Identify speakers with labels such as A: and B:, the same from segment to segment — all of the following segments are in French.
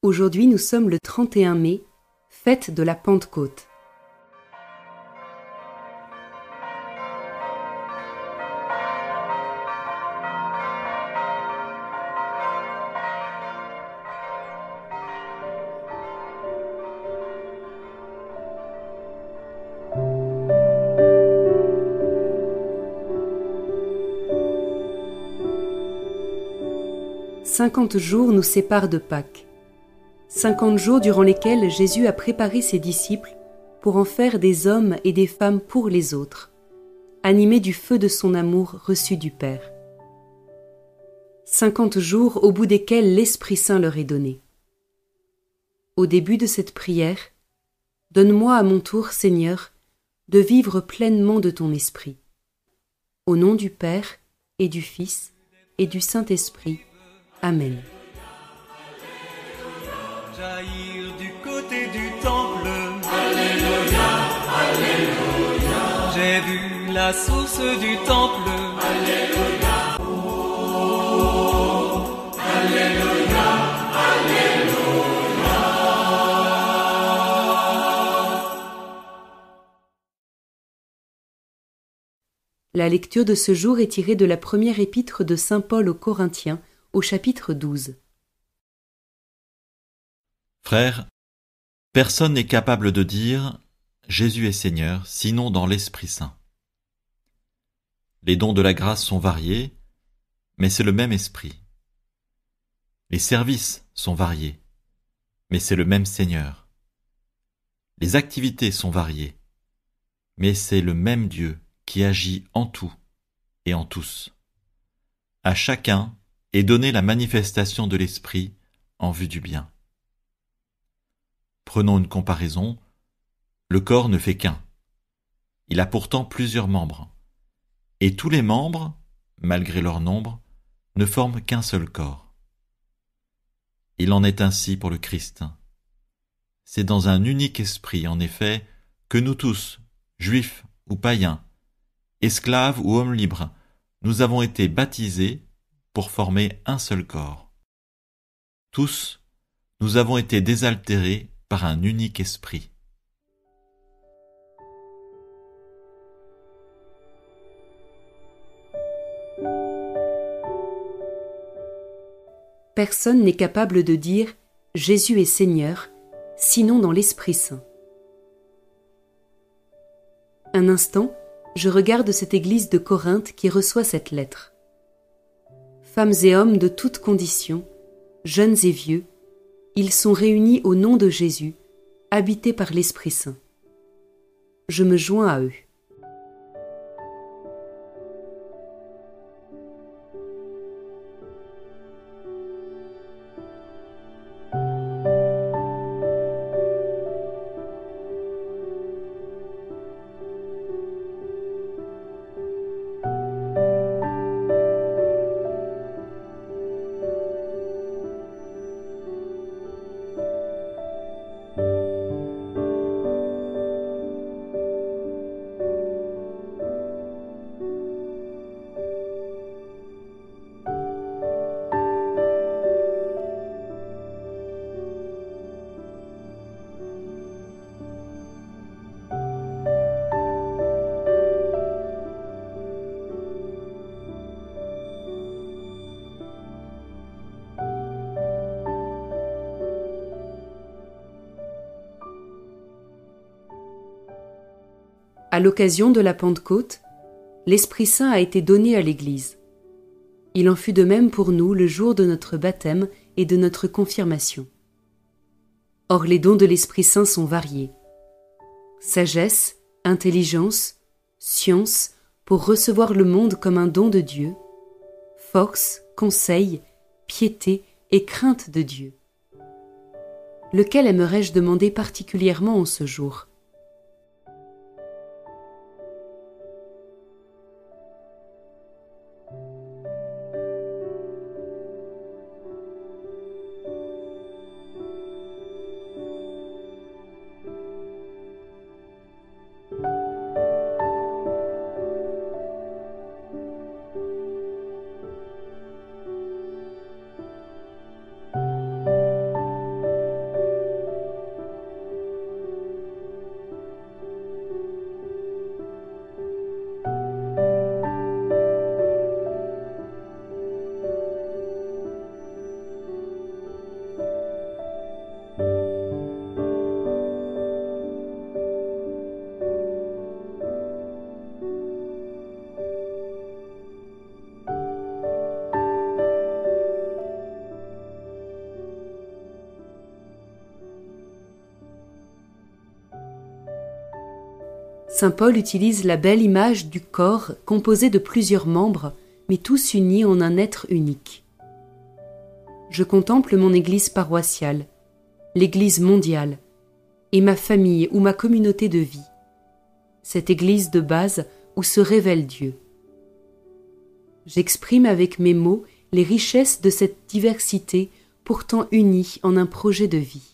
A: Aujourd'hui, nous sommes le 31 mai, fête de la Pentecôte. « 50 jours nous séparent de Pâques. 50 jours durant lesquels Jésus a préparé ses disciples pour en faire des hommes et des femmes pour les autres, animés du feu de son amour reçu du Père. 50 jours au bout desquels l'Esprit Saint leur est donné. Au début de cette prière, donne-moi à mon tour, Seigneur, de vivre pleinement de ton Esprit. Au nom du Père et du Fils et du Saint-Esprit. Amen.
B: Jaillir du côté du temple. Alléluia, alléluia. J'ai vu la source du temple. Alléluia. Oh, alléluia, alléluia.
A: La lecture de ce jour est tirée de la première épître de saint Paul aux Corinthiens, au chapitre 12.
C: Frères, personne n'est capable de dire « Jésus est Seigneur » sinon dans l'Esprit Saint. Les dons de la grâce sont variés, mais c'est le même Esprit. Les services sont variés, mais c'est le même Seigneur. Les activités sont variées, mais c'est le même Dieu qui agit en tout et en tous. À chacun est donnée la manifestation de l'Esprit en vue du bien. Prenons une comparaison. Le corps ne fait qu'un. Il a pourtant plusieurs membres. Et tous les membres, malgré leur nombre, ne forment qu'un seul corps. Il en est ainsi pour le Christ. C'est dans un unique esprit, en effet, que nous tous, juifs ou païens, esclaves ou hommes libres, nous avons été baptisés pour former un seul corps. Tous, nous avons été désaltérés par un unique esprit.
A: Personne n'est capable de dire « Jésus est Seigneur » sinon dans l'Esprit Saint. Un instant, je regarde cette église de Corinthe qui reçoit cette lettre. Femmes et hommes de toutes conditions, jeunes et vieux, ils sont réunis au nom de Jésus, habités par l'Esprit Saint. Je me joins à eux. À l'occasion de la Pentecôte, l'Esprit Saint a été donné à l'Église. Il en fut de même pour nous le jour de notre baptême et de notre confirmation. Or les dons de l'Esprit Saint sont variés. Sagesse, intelligence, science pour recevoir le monde comme un don de Dieu, force, conseil, piété et crainte de Dieu. Lequel aimerais-je demander particulièrement en ce jour ? Saint Paul utilise la belle image du corps composé de plusieurs membres, mais tous unis en un être unique. Je contemple mon Église paroissiale, l'Église mondiale, et ma famille ou ma communauté de vie, cette Église de base où se révèle Dieu. J'exprime avec mes mots les richesses de cette diversité pourtant unie en un projet de vie.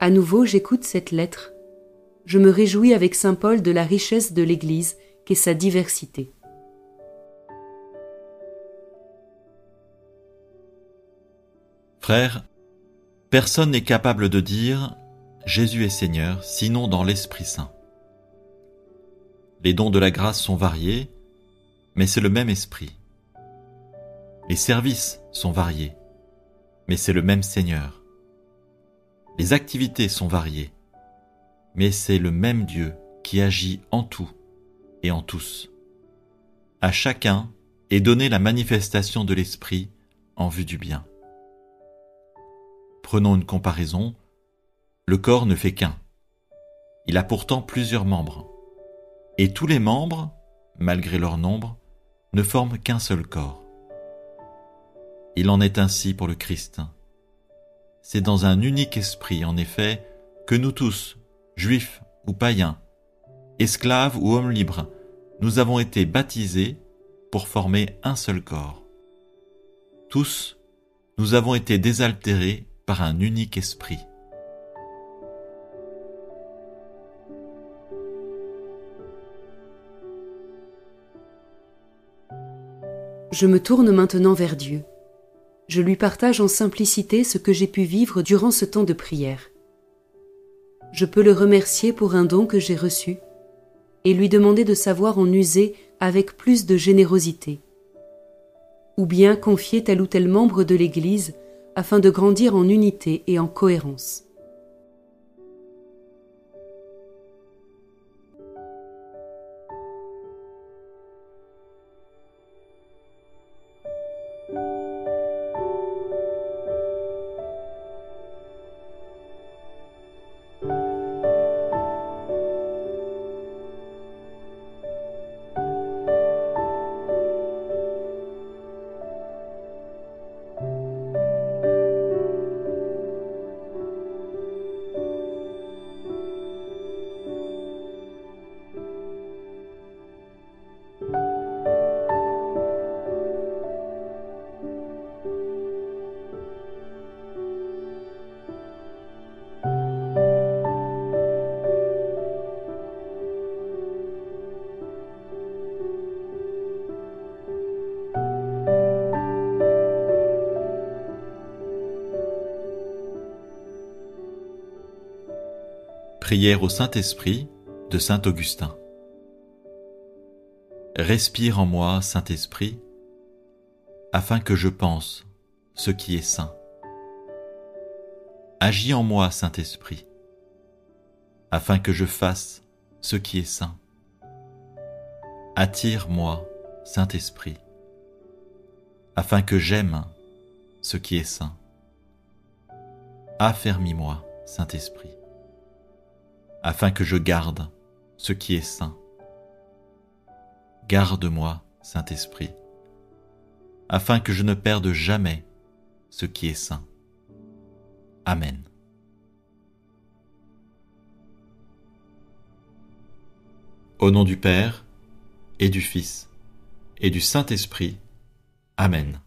A: À nouveau, j'écoute cette lettre. Je me réjouis avec saint Paul de la richesse de l'Église qu'est sa diversité.
C: Frères, personne n'est capable de dire « Jésus est Seigneur » sinon dans l'Esprit Saint. Les dons de la grâce sont variés, mais c'est le même Esprit. Les services sont variés, mais c'est le même Seigneur. Les activités sont variées, mais c'est le même Dieu qui agit en tout et en tous. À chacun est donnée la manifestation de l'Esprit en vue du bien. Prenons une comparaison. Le corps ne fait qu'un. Il a pourtant plusieurs membres. Et tous les membres, malgré leur nombre, ne forment qu'un seul corps. Il en est ainsi pour le Christ. C'est dans un unique esprit, en effet, que nous tous, juifs ou païens, esclaves ou hommes libres, nous avons été baptisés pour former un seul corps. Tous, nous avons été désaltérés par un unique esprit.
A: Je me tourne maintenant vers Dieu. Je lui partage en simplicité ce que j'ai pu vivre durant ce temps de prière. Je peux le remercier pour un don que j'ai reçu et lui demander de savoir en user avec plus de générosité, ou bien confier tel ou tel membre de l'Église afin de grandir en unité et en cohérence.
C: Prière au Saint-Esprit de saint Augustin. Respire en moi, Saint-Esprit, afin que je pense ce qui est saint. Agis en moi, Saint-Esprit, afin que je fasse ce qui est saint. Attire-moi, Saint-Esprit, afin que j'aime ce qui est saint. Affermis-moi, Saint-Esprit, afin que je garde ce qui est saint. Garde-moi, Saint-Esprit, afin que je ne perde jamais ce qui est saint. Amen. Au nom du Père, et du Fils, et du Saint-Esprit. Amen.